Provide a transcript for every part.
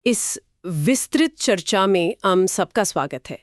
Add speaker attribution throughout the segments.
Speaker 1: इस विस्तृत चर्चा में हम सबका स्वागत है।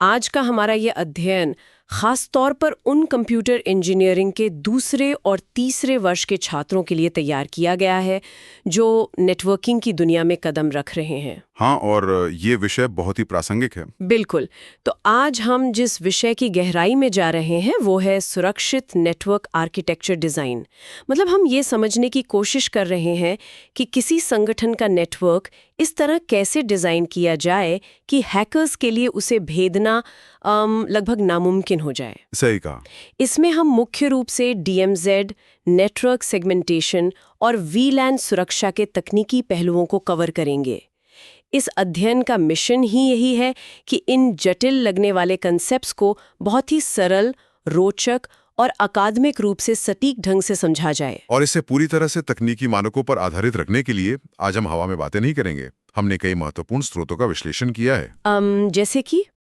Speaker 1: आज का हमारा ये अध्ययन खास तौर पर उन कंप्यूटर इंजीनियरिंग के दूसरे और तीसरे वर्ष के छात्रों के लिए तैयार किया गया है जो नेटवर्किंग की दुनिया में कदम रख रहे हैं।
Speaker 2: हाँ, और ये विषय बहुत ही प्रासंगिक है।
Speaker 1: बिल्कुल। तो आज हम जिस विषय की गहराई में जा रहे हैं वो है सुरक्षित नेटवर्क आर्किटेक्चर डिज़ाइन। मतलब हम ये समझने की कोशिश कर रहे हैं कि किसी संगठन का नेटवर्क इस तरह कैसे डिज़ाइन किया जाए कि हैकर्स के लिए उसे भेदना लगभग नामुमकिन हो जाए।
Speaker 2: सही कहा।
Speaker 1: इसमें हम मुख्य रूप से DMZ, नेटवर्क सेगमेंटेशन और VLAN सुरक्षा के तकनीकी पहलुओं को कवर करेंगे। इस अध्ययन का मिशन ही यही है कि इन जटिल लगने वाले कंसेप्ट्स को बहुत ही सरल, रोचक और अकादमिक रूप से सटीक ढंग से समझा जाए।
Speaker 2: और इसे पूरी तरह से तकनीकी मानकों पर आधारित रखने के लिए आज हम हवा में बातें नहीं करेंगे। हमने कई महत्वपूर्ण स्रोतों का विश्लेषण किया है।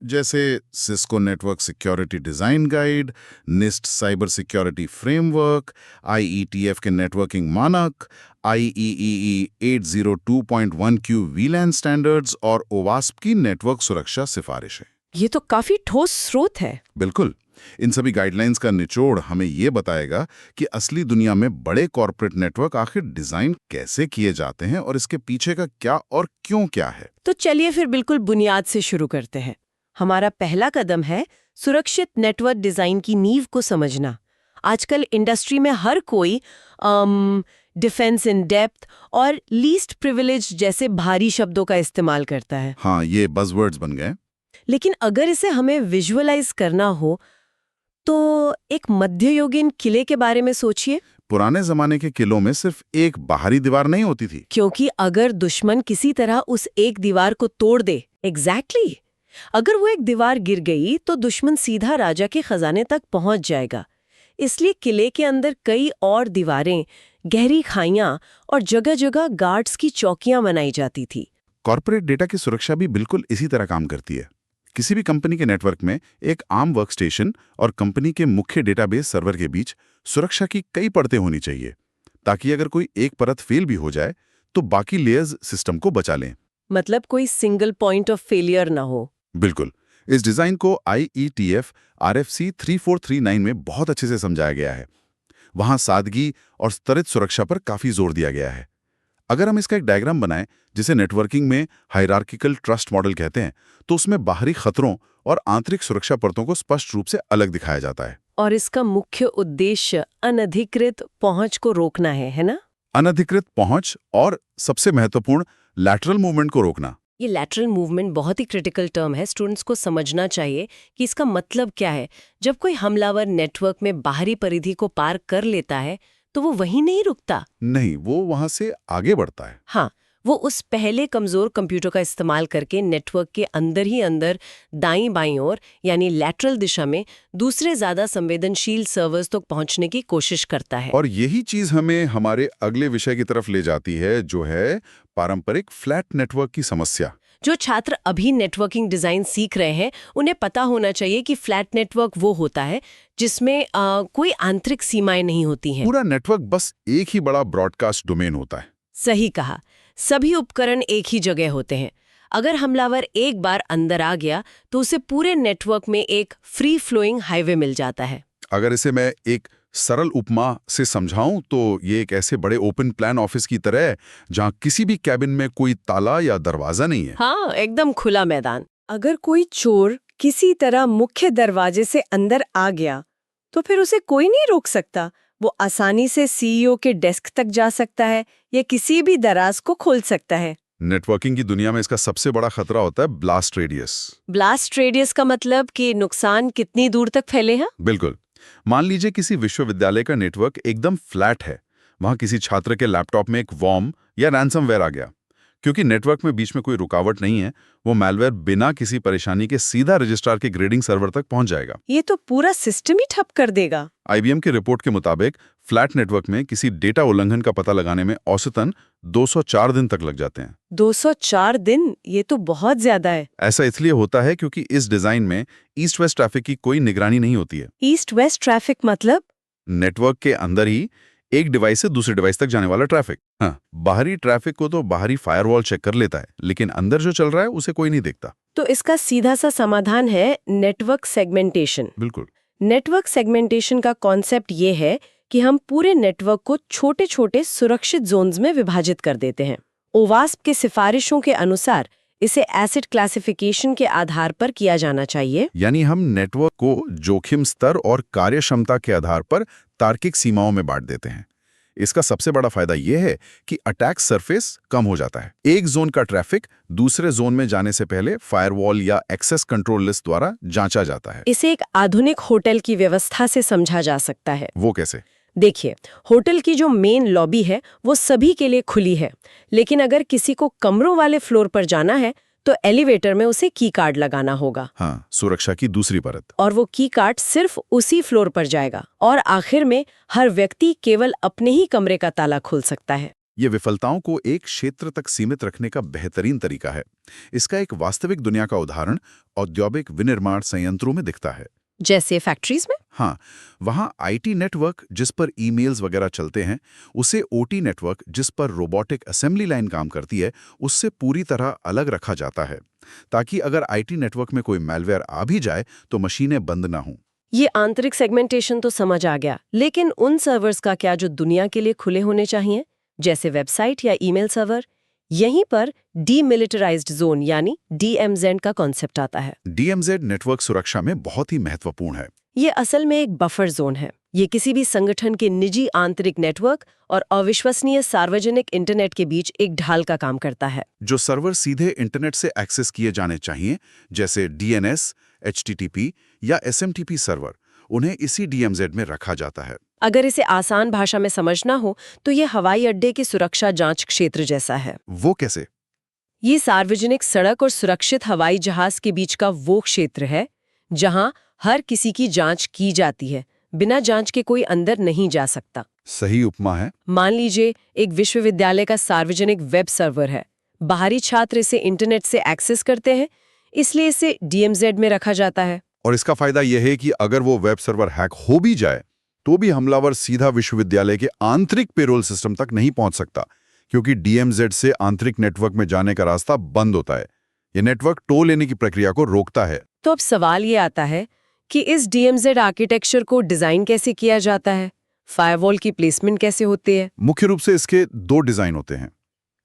Speaker 3: जैसे Cisco network security design guide, NIST cyber security framework, IETF के नेटवर्किंग मानक, IEEE 802.1Q VLAN स्टैंडर्ड्स और OWASP की नेटवर्क सुरक्षा सिफारिशें।
Speaker 1: ये तो काफी ठोस स्रोत है।
Speaker 3: बिल्कुल। इन सभी गाइडलाइंस का निचोड़ हमें ये बताएगा कि असली दुनिया में बड़े कॉर्पोरेट नेटवर्क आखिर डिजाइन कैसे किए जाते हैं और इसके पीछे का क्या और क्यों क्या है।
Speaker 1: तो चलिए फिर बिल्कुल बुनियाद से शुरू करते हैं। हमारा पहला कदम है सुरक्षित नेटवर्क डिजाइन की नींव को समझना। आजकल इंडस्ट्री में हर कोई डिफेंस इन डेप्थ और लीस्ट प्रिविलेज जैसे भारी शब्दों का इस्तेमाल करता है।
Speaker 3: हाँ, ये बज़वर्ड्स बन गए।
Speaker 1: लेकिन अगर इसे हमें विजुअलाइज करना हो तो एक मध्ययुगीन किले के बारे में सोचिए।
Speaker 3: पुराने जमाने के किलों में सिर्फ एक बाहरी दीवार नहीं होती थी,
Speaker 1: क्योंकि अगर दुश्मन किसी तरह उस एक दीवार को तोड़ दे, एग्जैक्टली, अगर वो एक दीवार गिर गई तो दुश्मन सीधा राजा के खजाने तक पहुंच जाएगा। इसलिए किले के अंदर कई और दीवारें, गहरी खाइयां और जगह जगह गार्ड्स की चौकियां बनाई जाती थी।
Speaker 3: कॉर्पोरेट डेटा की सुरक्षा भी बिल्कुल इसी तरह काम करती है। किसी भी कंपनी के नेटवर्क में एक आम वर्कस्टेशन और कंपनी के मुख्य डेटाबेस सर्वर के बीच सुरक्षा की कई परतें होनी चाहिए, ताकि अगर कोई एक परत फेल भी हो जाए तो बाकी लेयर्स सिस्टम को बचा लें।
Speaker 1: मतलब कोई सिंगल पॉइंट ऑफ फेलियर ना हो।
Speaker 3: बिल्कुल। इस डिजाइन को IETF RFC 3439 में बहुत अच्छे से समझाया गया है। वहां सादगी और स्तरित सुरक्षा पर काफी जोर दिया गया है। अगर हम इसका एक डायग्राम बनाएं, जिसे नेटवर्किंग में हायरार्किकल ट्रस्ट मॉडल कहते हैं, तो उसमें बाहरी खतरों और आंतरिक सुरक्षा परतों को स्पष्ट रूप से अलग दिखाया जाता है।
Speaker 1: और इसका मुख्य उद्देश्य अनधिकृत पहुंच को रोकना है ना?
Speaker 3: अनधिकृत पहुंच और सबसे महत्वपूर्ण लैटरल मूवमेंट को रोकना।
Speaker 1: ये लैटरल मूवमेंट बहुत ही क्रिटिकल टर्म है। स्टूडेंट्स को समझना चाहिए कि इसका मतलब क्या है। जब कोई हमलावर नेटवर्क में बाहरी परिधि को पार कर लेता है तो वो वहीं नहीं रुकता।
Speaker 3: नहीं, वो वहां से आगे बढ़ता है।
Speaker 1: हाँ, वो उस पहले कमजोर कंप्यूटर का इस्तेमाल करके नेटवर्क के अंदर ही अंदर दाईं बाईं ओर यानी लैटरल दिशा में दूसरे ज्यादा संवेदनशील सर्वर्स तक पहुंचने की कोशिश करता है।
Speaker 3: और यही चीज हमें हमारे अगले विषय की तरफ ले जाती है, जो है पारंपरिक फ्लैट नेटवर्क की समस्या।
Speaker 1: जो छात्र अभी नेटवर्किंग डिजाइन सीख रहे हैं उन्हें पता होना चाहिए कि फ्लैट नेटवर्क वो होता है जिसमें कोई आंतरिक सीमाएं नहीं होती हैं।
Speaker 3: पूरा नेटवर्क बस एक ही बड़ा ब्रॉडकास्ट डोमेन होता है।
Speaker 1: सही कहा। सभी उपकरण एक ही जगह होते हैं। अगर हमलावर एक बार अंदर आ गया तो उसे पूरे नेटवर्क में एक फ्री फ्लोइंग हाईवे मिल जाता है।
Speaker 3: अगर इसे मैं एक सरल उपमा से समझाऊं तो ये एक ऐसे बड़े ओपन प्लान ऑफिस की तरह है जहां किसी भी कैबिन में कोई ताला या दरवाजा नहीं है।
Speaker 1: हाँ, एकदम खुला मैदान। अगर कोई चोर किसी तरह मुख्य दरवाजे से अंदर आ गया तो फिर उसे कोई नहीं रोक सकता। वो आसानी से CEO के डेस्क तक जा सकता है या किसी भी दराज को खोल सकता है।
Speaker 3: नेटवर्किंग की दुनिया में इसका सबसे बड़ा खतरा होता है ब्लास्ट रेडियस।
Speaker 1: ब्लास्ट रेडियस का मतलब कि नुकसान कितनी दूर तक फैले है?
Speaker 3: बिल्कुल। मान लीजिए किसी विश्वविद्यालय का नेटवर्क एकदम फ्लैट है। वहां किसी छात्र के लैपटॉप में एक वॉर्म या रैंसमवेयर आ गया। क्योंकि नेटवर्क में बीच में कोई रुकावट नहीं है, वो मैलवेयर बिना किसी परेशानी के सीधा रजिस्ट्रार के ग्रेडिंग सर्वर तक पहुंच जाएगा।
Speaker 1: ये तो पूरा सिस्टम ही ठप कर देगा।
Speaker 3: IBM की रिपोर्ट के मुताबिक फ्लैट नेटवर्क में किसी डेटा उल्लंघन का पता लगाने में औसतन 204 दिन तक लग जाते हैं।
Speaker 1: 204 दिन? ये तो बहुत ज्यादा है।
Speaker 3: ऐसा इसलिए होता है क्योंकि इस डिजाइन में ईस्ट वेस्ट ट्रैफिक की कोई निगरानी नहीं होती है।
Speaker 1: ईस्ट वेस्ट ट्रैफिक मतलब?
Speaker 3: नेटवर्क के अंदर ही एक डिवाइस से दूसरे डिवाइस तक जाने वाला ट्रैफिक। हाँ, बाहरी ट्रैफिक को तो बाहरी फायरवॉल चेक कर लेता है, लेकिन अंदर जो चल रहा है उसे कोई नहीं देखता।
Speaker 1: तो इसका सीधा सा समाधान है नेटवर्क सेगमेंटेशन।
Speaker 3: बिल्कुल।
Speaker 1: नेटवर्क सेगमेंटेशन का कॉन्सेप्ट ये है कि हम पूरे नेटवर्क को छोटे छोटे सुरक्षित जोन्स में विभाजित कर देते हैं। ओवास्प के सिफारिशों के अनुसार इसे एसिड क्लासिफिकेशन के आधार पर किया जाना चाहिए।
Speaker 3: यानी हम नेटवर्क को जोखिम स्तर और कार्यक्षमता के आधार पर तार्किक सीमाओं में बांट देते हैं। इसका सबसे बड़ा फायदा यह है कि अटैक सरफेस कम हो जाता है। एक जोन का ट्रैफिक दूसरे जोन में जाने से पहले फायरवॉल या एक्सेस कंट्रोल लिस्ट द्वारा जांचा जाता है।
Speaker 1: इसे एक आधुनिक होटल की व्यवस्था से समझा जा सकता है।
Speaker 3: वो कैसे?
Speaker 1: देखिए, होटल की जो मेन लॉबी है वो सभी के लिए खुली है, लेकिन अगर किसी को कमरों वाले फ्लोर पर जाना है तो एलिवेटर में उसे की कार्ड लगाना होगा।
Speaker 3: हाँ, सुरक्षा की दूसरी परत।
Speaker 1: और वो की कार्ड सिर्फ उसी फ्लोर पर जाएगा और आखिर में हर व्यक्ति केवल अपने ही कमरे का ताला खोल सकता है।
Speaker 3: ये विफलताओं को एक क्षेत्र तक सीमित रखने का बेहतरीन तरीका है। इसका एक वास्तविक दुनिया का उदाहरण औद्योगिक विनिर्माण संयंत्रों में दिखता है।
Speaker 1: जैसे फैक्ट्रीज में?
Speaker 3: हाँ, वहाँ आईटी नेटवर्क जिस पर ईमेल्स वगैरह चलते हैं, उसे ओटी नेटवर्क जिस पर रोबोटिक असेंबली लाइन काम करती है, उससे पूरी तरह अलग रखा जाता है, ताकि अगर आईटी नेटवर्क में कोई मैलवेयर आ भी जाए तो मशीनें बंद ना हों।
Speaker 1: ये आंतरिक सेगमेंटेशन तो समझ आ गया, लेकिन उन सर्वर्स का क्या जो दुनिया के लिए खुले होने चाहिए, जैसे वेबसाइट या ईमेल सर्वर? यहीं पर डीमिलिटराइज्ड जोन यानी DMZ का कॉन्सेप्ट आता है।
Speaker 3: DMZ नेटवर्क सुरक्षा में बहुत ही महत्वपूर्ण है।
Speaker 1: ये असल में एक बफर जोन है। ये किसी भी संगठन के निजी आंतरिक नेटवर्क और अविश्वसनीय सार्वजनिक इंटरनेट के बीच एक ढाल का काम करता है।
Speaker 3: जो सर्वर सीधे इंटरनेट से एक्सेस किए जाने चाहिए, जैसे DNS, HTTP या SMTP सर्वर, उन्हें इसी DMZ में रखा जाता है।
Speaker 1: अगर इसे आसान भाषा में समझना हो तो ये हवाई अड्डे की सुरक्षा जांच क्षेत्र जैसा है।
Speaker 3: वो कैसे?
Speaker 1: ये सार्वजनिक सड़क और सुरक्षित हवाई जहाज के बीच का वो क्षेत्र है जहां हर किसी की जांच की जाती है। बिना जांच के कोई अंदर नहीं जा सकता।
Speaker 3: सही उपमा है।
Speaker 1: मान लीजिए एक विश्वविद्यालय का सार्वजनिक वेब सर्वर है। बाहरी छात्र इसे इंटरनेट से एक्सेस करते हैं, इसलिए इसे DMZ में रखा जाता है।
Speaker 3: और इसका फायदा यह है कि अगर वो वेब सर्वर हैक हो भी जाए तो भी हमलावर सीधा विश्वविद्यालय के आंतरिक पेरोल सिस्टम तक नहीं पहुंच सकता, क्योंकि DMZ से आंतरिक नेटवर्क में जाने का रास्ता बंद होता है। ये नेटवर्क टोल लेने की प्रक्रिया को रोकता है।
Speaker 1: तो अब सवाल ये आता है कि इस DMZ आर्किटेक्चर को डिजाइन कैसे किया जाता है? फायरवॉल की प्लेसमेंट कैसे होती है?
Speaker 3: मुख्य रूप से इसके दो डिजाइन होते हैं।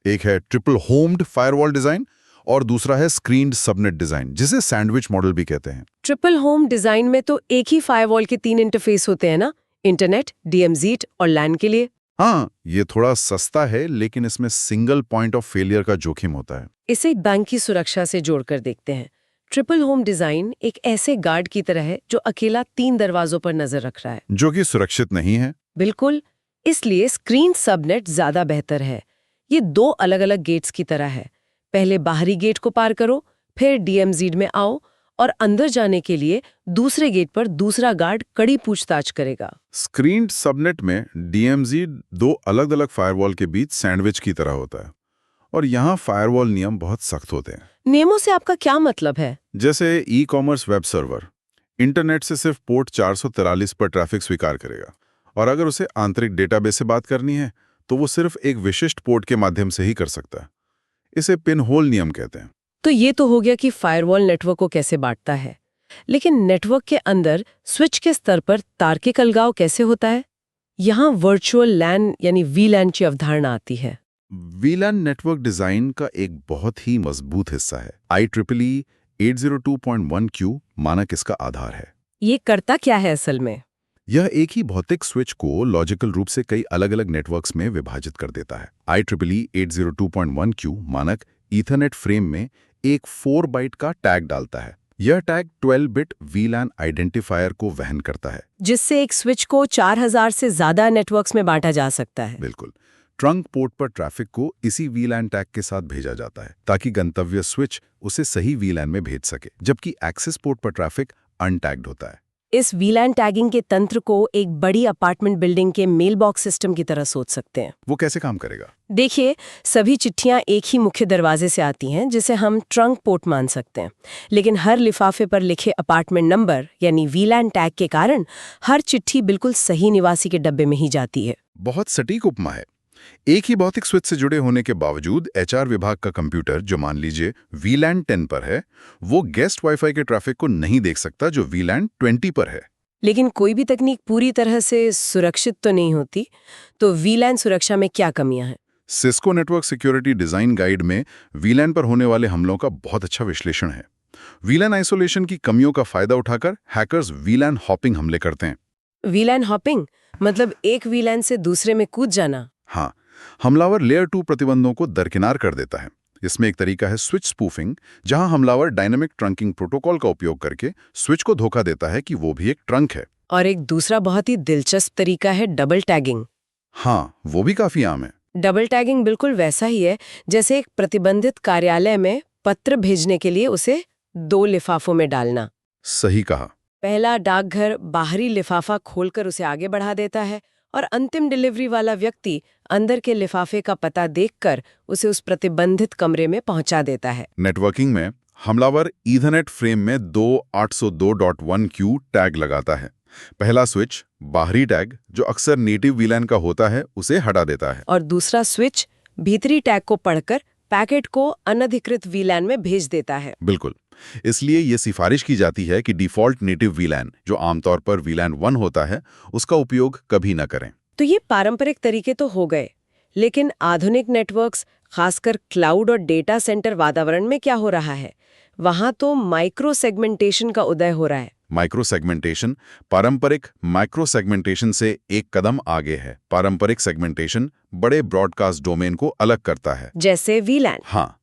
Speaker 3: एक है ट्रिपल होम्ड फायरवॉल डिजाइन और दूसरा है स्क्रीन्ड सबनेट डिजाइन, जिसे सैंडविच मॉडल भी कहते हैं।
Speaker 1: ट्रिपल होम डिजाइन में तो एक ही फायरवॉल के 3 इंटरफेस होते हैं ना, इंटरनेट, DMZ और LAN के लिए।
Speaker 3: हाँ, ये थोड़ा सस्ता है, लेकिन इसमें सिंगल पॉइंट ऑफ फेलियर का जोखिम होता है।
Speaker 1: इसे बैंक की सुरक्षा से जोड़कर देखते हैं। ट्रिपल होम डिजाइन एक ऐसे गार्ड की तरह है जो अकेला 3 दरवाजों पर नजर रख रहा है,
Speaker 3: जो कि सुरक्षित नहीं है।
Speaker 1: बिल्कुल। इसलिए स्क्रीन सबनेट ज्यादा बेहतर है। ये 2 अलग-अलग गेट्स की तरह है। पहले बाहरी गेट को पार करो, फिर DMZ में आओ और अंदर जाने के लिए दूसरे गेट पर दूसरा गार्ड कड़ी पूछताछ करेगा।
Speaker 3: स्क्रीन्ड सबनेट में DMZ 2 अलग-अलग फायरवॉल के बीच सैंडविच की तरह होता है, और यहाँ फायरवॉल नियम बहुत सख्त होते हैं।
Speaker 1: नियमों से आपका क्या मतलब है?
Speaker 3: जैसे ई-कॉमर्स वेब सर्वर इंटरनेट से सिर्फ पोर्ट 443 पर ट्रैफिक स्वीकार करेगा, और अगर उसे आंतरिक डेटाबेस से बात करनी है तो वो सिर्फ एक विशिष्ट पोर्ट के माध्यम से ही कर सकता है। इसे पिन होल नियम कहते हैं।
Speaker 1: तो ये तो हो गया कि फायरवॉल नेटवर्क को कैसे बांटता है, लेकिन नेटवर्क के अंदर स्विच के स्तर पर तार्किक अलगाव कैसे होता है? यहाँ वर्चुअल लैन यानी VLAN की अवधारणा आती है।
Speaker 3: VLAN नेटवर्क डिजाइन का एक बहुत ही मजबूत हिस्सा है। IEEE 802.1Q मानक इसका आधार है।
Speaker 1: ये करता क्या है असल में?
Speaker 3: यह एक ही भौतिक स्विच को लॉजिकल रूप से कई अलग-अलग नेटवर्क्स में विभाजित कर देता है। IEEE 802.1Q मानक ईथरनेट फ्रेम में एक 4 बाइट का टैग डालता है। यह टैग 12 बिट VLAN आइडेंटिफायर को वहन करता है,
Speaker 1: जिससे एक स्विच को 4000 से ज्यादा नेटवर्क्स में बांटा जा सकता है।
Speaker 3: बिल्कुल। ट्रंक पोर्ट पर ट्रैफिक को इसी VLAN टैग के साथ भेजा जाता है, ताकि गंतव्य स्विच उसे सही VLAN में भेज सके, जबकि एक्सेस पोर्ट पर ट्रैफिक अनटैग्ड होता है।
Speaker 1: इस वीलैन टैगिंग के तंत्र को एक बड़ी अपार्टमेंट बिल्डिंग के मेल बॉक्स सिस्टम की तरह सोच सकते हैं।
Speaker 3: वो कैसे काम करेगा?
Speaker 1: देखिए, सभी चिट्ठियां एक ही मुख्य दरवाजे से आती हैं, जिसे हम ट्रंक पोर्ट मान सकते हैं। लेकिन हर लिफाफे पर लिखे अपार्टमेंट नंबर यानी वीलैन टैग के कारण हर चिट्ठी बिल्कुल सही निवासी के डब्बे में ही जाती है।
Speaker 3: बहुत सटीक उपमा है। एक ही भौतिक स्विच से जुड़े होने के बावजूद एचआर विभाग का कंप्यूटर, जो मान लीजिए वीलैन 10 पर है, वो गेस्ट वाईफाई के ट्रैफिक को नहीं देख सकता जो वीलैन 20 पर है।
Speaker 1: लेकिन कोई भी तकनीक पूरी तरह से सुरक्षित तो नहीं होती, तो वीलैन सुरक्षा में क्या कमियां हैं?
Speaker 3: Cisco network security design guide में वीलैन पर होने वाले हमलों का बहुत अच्छा विश्लेषण है। वीलैन आइसोलेशन की कमियों का फायदा उठाकर हैकर्स वीलैन हॉपिंग हमले करते हैं।
Speaker 1: वीलैन हॉपिंग मतलब एक वीलैन से दूसरे में कूद जाना?
Speaker 3: हाँ, हमलावर लेयर 2 प्रतिबंधों को दरकिनार कर देता है। इसमें एक तरीका है स्विच स्पूफिंग, जहां हमलावर डायनेमिक ट्रंकिंग प्रोटोकॉल का उपयोग करके स्विच को धोखा देता है कि वो भी एक ट्रंक है।
Speaker 1: और एक दूसरा बहुत ही दिलचस्प तरीका है डबल टैगिंग।
Speaker 3: हाँ, वो भी काफी आम है।
Speaker 1: डबल टैगिंग बिल्कुल वैसा ही है जैसे एक प्रतिबंधित कार्यालय में पत्र भेजने के लिए उसे 2 लिफाफों में डालना।
Speaker 3: सही कहा।
Speaker 1: पहला डाकघर बाहरी लिफाफा खोलकर उसे आगे बढ़ा देता है और अंतिम डिलीवरी वाला व्यक्ति अंदर के लिफाफे का पता देखकर उसे उस प्रतिबंधित कमरे में पहुंचा देता है।
Speaker 3: नेटवर्किंग में हमलावर ईथरनेट फ्रेम में 2.802.1q टैग लगाता है। पहला स्विच, बाहरी टैग, जो अक्सर नेटिव वीलैन का होता है, उसे हटा देता है।
Speaker 1: और दूसरा स्विच भीतरी टैग को पढ़कर पैकेट को अनधिकृत वीलैन में भेज देता है।
Speaker 3: बिल्कुल। इसलिए ये सिफारिश की जाती है कि डिफ़ॉल्ट नेटिव वीलैन, जो आमतौर पर वीलैन 1 होता है, उसका उपयोग कभी न करें।
Speaker 1: तो ये पारंपरिक तरीके तो हो गए, लेकिन आधुनिक नेटवर्क्स, खासकर क्लाउड और डेटा सेंटर वातावरण में क्या हो रहा है? वहां तो माइक्रो सेगमेंटेशन का उदय हो रहा है।
Speaker 3: माइक्रो सेगमेंटेशन पारंपरिक माइक्रो सेगमेंटेशन से एक कदम आगे है। पारंपरिक सेगमेंटेशन बड़े ब्रॉडकास्ट डोमेन को अलग करता है,
Speaker 1: जैसे वीलैन।
Speaker 3: हाँ,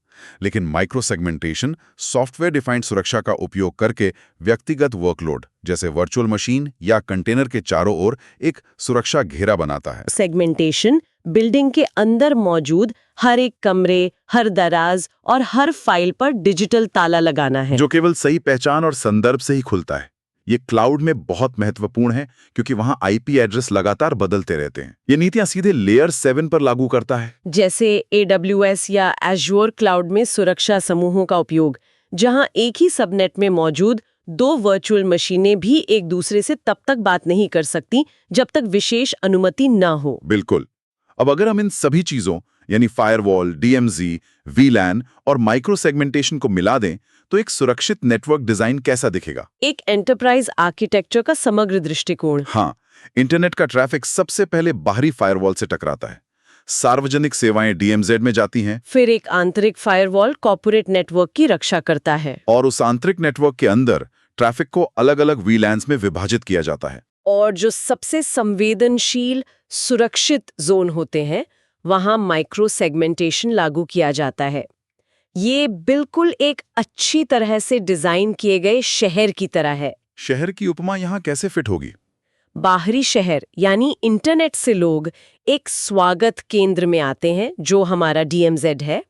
Speaker 3: लेकिन माइक्रो सेगमेंटेशन सॉफ्टवेयर डिफाइंड सुरक्षा का उपयोग करके व्यक्तिगत वर्कलोड, जैसे वर्चुअल मशीन या कंटेनर के चारों ओर एक सुरक्षा घेरा बनाता है।
Speaker 1: सेगमेंटेशन बिल्डिंग के अंदर मौजूद हर एक कमरे, हर दराज और हर फाइल पर डिजिटल ताला लगाना है,
Speaker 3: जो केवल सही पहचान और संदर्भ से ही खुलता है। ये क्लाउड में बहुत महत्वपूर्ण है क्योंकि वहां आईपी एड्रेस लगातार बदलते रहते हैं। ये नीतियां सीधे लेयर 7 पर लागू करता है,
Speaker 1: जैसे AWS या Azure क्लाउड में सुरक्षा समूहों का उपयोग, जहां एक ही सबनेट में मौजूद 2 वर्चुअल मशीनें भी एक दूसरे से तब तक बात नहीं कर सकती जब तक विशेष अनुमति न हो।
Speaker 3: बिल्कुल। अब अगर हम इन सभी चीजों यानी फायरवॉल, DMZ, VLAN और माइक्रो सेगमेंटेशन को मिला दें तो एक सुरक्षित नेटवर्क डिजाइन कैसा दिखेगा?
Speaker 1: एक एंटरप्राइज आर्किटेक्चर का समग्र दृष्टिकोण।
Speaker 3: हाँ, इंटरनेट का ट्रैफिक सबसे पहले बाहरी फायरवॉल से टकराता है। सार्वजनिक सेवाएं DMZ में जाती हैं।
Speaker 1: फिर एक आंतरिक फायरवॉल कॉर्पोरेट नेटवर्क की रक्षा करता है।
Speaker 3: और उस आंतरिक नेटवर्क के अंदर ट्रैफिक को अलग-अलग VLANs में विभाजित किया जाता है।
Speaker 1: और जो सबसे संवेदनशील सुरक्षित जोन होते हैं, वहां माइक्रो सेगमेंटेशन लागू किया जाता है। ये बिल्कुल एक अच्छी तरह से डिजाइन किए गए शहर की तरह है।
Speaker 3: शहर की उपमा यहाँ कैसे फिट होगी?
Speaker 1: बाहरी शहर यानी इंटरनेट से लोग एक स्वागत केंद्र में आते हैं, जो हमारा DMZ है।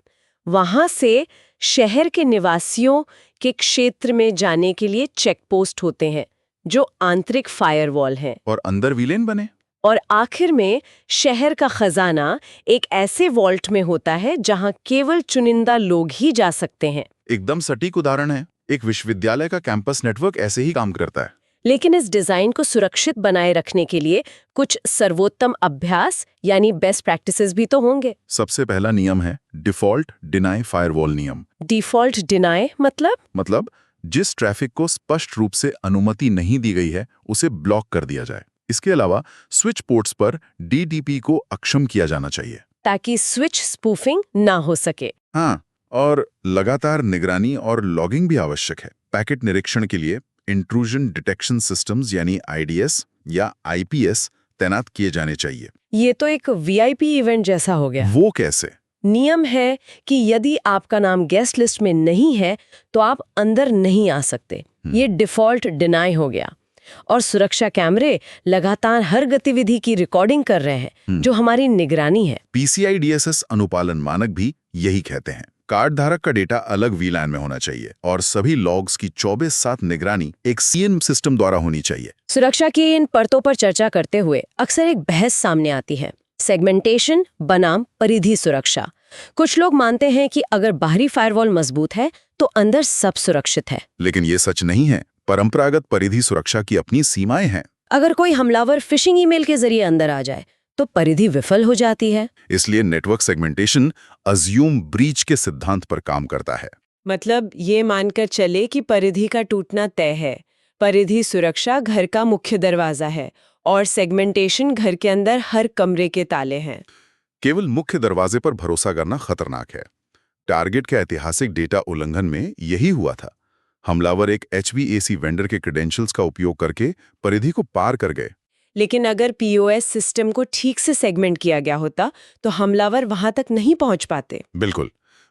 Speaker 1: वहां से शहर के निवासियों के क्षेत्र में जाने के लिए चेक पोस्ट होते हैं, जो आंतरिक फायरवॉल हैं।
Speaker 3: और अंदर विलेन बने।
Speaker 1: और आखिर में शहर का खजाना एक ऐसे वॉल्ट में होता है जहां केवल चुनिंदा लोग ही जा सकते हैं।
Speaker 3: एकदम सटीक उदाहरण है। एक विश्वविद्यालय का कैंपस नेटवर्क ऐसे ही काम करता है।
Speaker 1: लेकिन इस डिजाइन को सुरक्षित बनाए रखने के लिए कुछ सर्वोत्तम अभ्यास यानी बेस्ट प्रैक्टिसेस भी तो होंगे।
Speaker 3: सबसे पहला नियम है डिफॉल्ट डिनाई फायरवॉल नियम।
Speaker 1: डिफॉल्ट डिनाई
Speaker 3: मतलब जिस ट्रैफिक को स्पष्ट रूप से अनुमति नहीं दी गई है उसे ब्लॉक कर दिया जाए। इसके अलावा स्विच पोर्ट्स पर DDP को अक्षम किया जाना चाहिए
Speaker 1: ताकि स्विच स्पूफिंग ना हो सके।
Speaker 3: हाँ, और लगातार निगरानी और लॉगिंग भी आवश्यक है। पैकेट निरीक्षण के लिए इंट्रूजन डिटेक्शन सिस्टम्स यानी IDS या IPS तैनात किए जाने चाहिए।
Speaker 1: ये तो एक VIP इवेंट जैसा हो गया।
Speaker 3: वो कैसे?
Speaker 1: नियम है कि यदि आपका नाम गेस्ट लिस्ट में नहीं है तो आप अंदर नहीं आ सकते। ये डिफॉल्ट डिनाई हो गया। और सुरक्षा कैमरे लगातार हर गतिविधि की रिकॉर्डिंग कर रहे हैं, जो हमारी निगरानी है।
Speaker 3: PCI DSS अनुपालन मानक भी यही कहते हैं। कार्ड धारक का डेटा अलग वीलैन में होना चाहिए और सभी लॉग्स की 24/7 निगरानी एक सीएम सिस्टम द्वारा होनी चाहिए।
Speaker 1: सुरक्षा की इन परतों पर चर्चा करते हुए अक्सर एक बहस सामने आती है, सेगमेंटेशन बनाम परिधि सुरक्षा। कुछ लोग मानते हैं कि अगर बाहरी फायरवॉल मजबूत है तो अंदर सब सुरक्षित है।
Speaker 3: लेकिन ये सच नहीं है। परंपरागत परिधि सुरक्षा की अपनी सीमाएं हैं।
Speaker 1: अगर कोई हमलावर फिशिंग ईमेल के जरिए अंदर आ जाए तो परिधि विफल हो जाती है।
Speaker 3: इसलिए नेटवर्क सेगमेंटेशन अज्यूम ब्रीच के सिद्धांत पर काम करता है।
Speaker 1: मतलब ये मानकर चले कि परिधि का टूटना तय है। परिधि सुरक्षा घर का मुख्य दरवाजा है और सेगमेंटेशन घर के अंदर हर कमरे के ताले हैं।
Speaker 3: केवल मुख्य दरवाजे पर भरोसा करना खतरनाक है। टारगेट के ऐतिहासिक डेटा उल्लंघन में यही हुआ था। हमलावर एक HVAC वेंडर के क्रेडेंशियल्स का उपयोग करके परिधि को पार कर गए।
Speaker 1: लेकिन अगर POS सिस्टम को ठीक से सेगमेंट किया गया होता तो हमलावर वहां तक नहीं पहुंच पाते।
Speaker 3: बिल्कुल।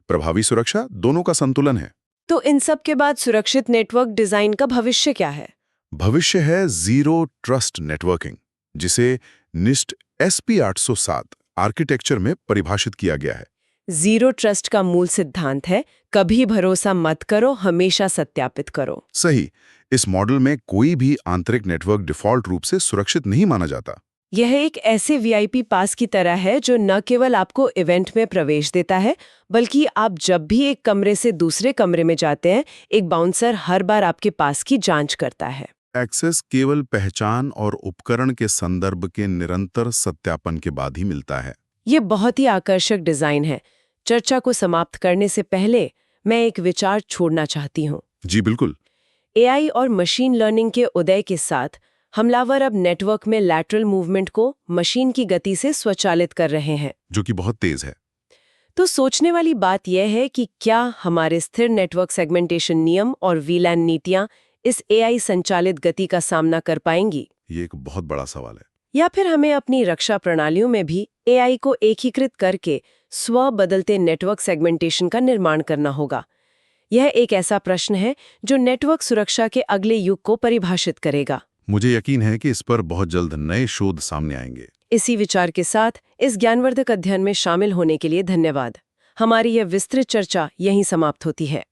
Speaker 3: प्रभावी सुरक्षा दोनों का संतुलन है।
Speaker 1: तो इन सब के बाद सुरक्षित नेटवर्क डिजाइन का भविष्य क्या है?
Speaker 3: भविष्य है जीरो ट्रस्ट नेटवर्किंग, जिसे NIST SP807 आर्किटेक्चर में परिभाषित किया गया है।
Speaker 1: जीरो ट्रस्ट का मूल सिद्धांत है, कभी भरोसा मत करो, हमेशा सत्यापित करो।
Speaker 3: सही। इस मॉडल में कोई भी आंतरिक नेटवर्क डिफॉल्ट रूप से सुरक्षित नहीं माना जाता।
Speaker 1: यह एक ऐसे VIP पास की तरह है जो न केवल आपको इवेंट में प्रवेश देता है, बल्कि आप जब भी एक कमरे से दूसरे कमरे में जाते हैं, एक बाउंसर हर बार आपके पास की जांच करता है।
Speaker 3: एक्सेस केवल पहचान और उपकरण के संदर्भ के निरंतर सत्यापन के बाद ही मिलता है।
Speaker 1: ये बहुत ही आकर्षक डिजाइन है। चर्चा को समाप्त करने से पहले मैं एक विचार छोड़ना चाहती हूँ।
Speaker 3: जी बिल्कुल।
Speaker 1: AI और मशीन लर्निंग के उदय के साथ हमलावर अब नेटवर्क में लैटरल मूवमेंट को मशीन की गति से स्वचालित कर रहे हैं,
Speaker 3: जो कि बहुत तेज है।
Speaker 1: तो सोचने वाली बात यह है कि क्या हमारे स्थिर नेटवर्क सेगमेंटेशन नियम और VLAN नीतियां इस AI संचालित गति का सामना कर पाएंगी?
Speaker 3: ये एक बहुत बड़ा सवाल है।
Speaker 1: या फिर हमें अपनी रक्षा प्रणालियों में भी AI को एकीकृत करके स्व बदलते नेटवर्क सेगमेंटेशन का निर्माण करना होगा? यह एक ऐसा प्रश्न है जो नेटवर्क सुरक्षा के अगले युग को परिभाषित करेगा।
Speaker 3: मुझे यकीन है कि इस पर बहुत जल्द नए शोध सामने आएंगे।
Speaker 1: इसी विचार के साथ इस ज्ञानवर्धक अध्ययन में शामिल होने के लिए धन्यवाद। हमारी यह विस्तृत चर्चा यहीं समाप्त होती है।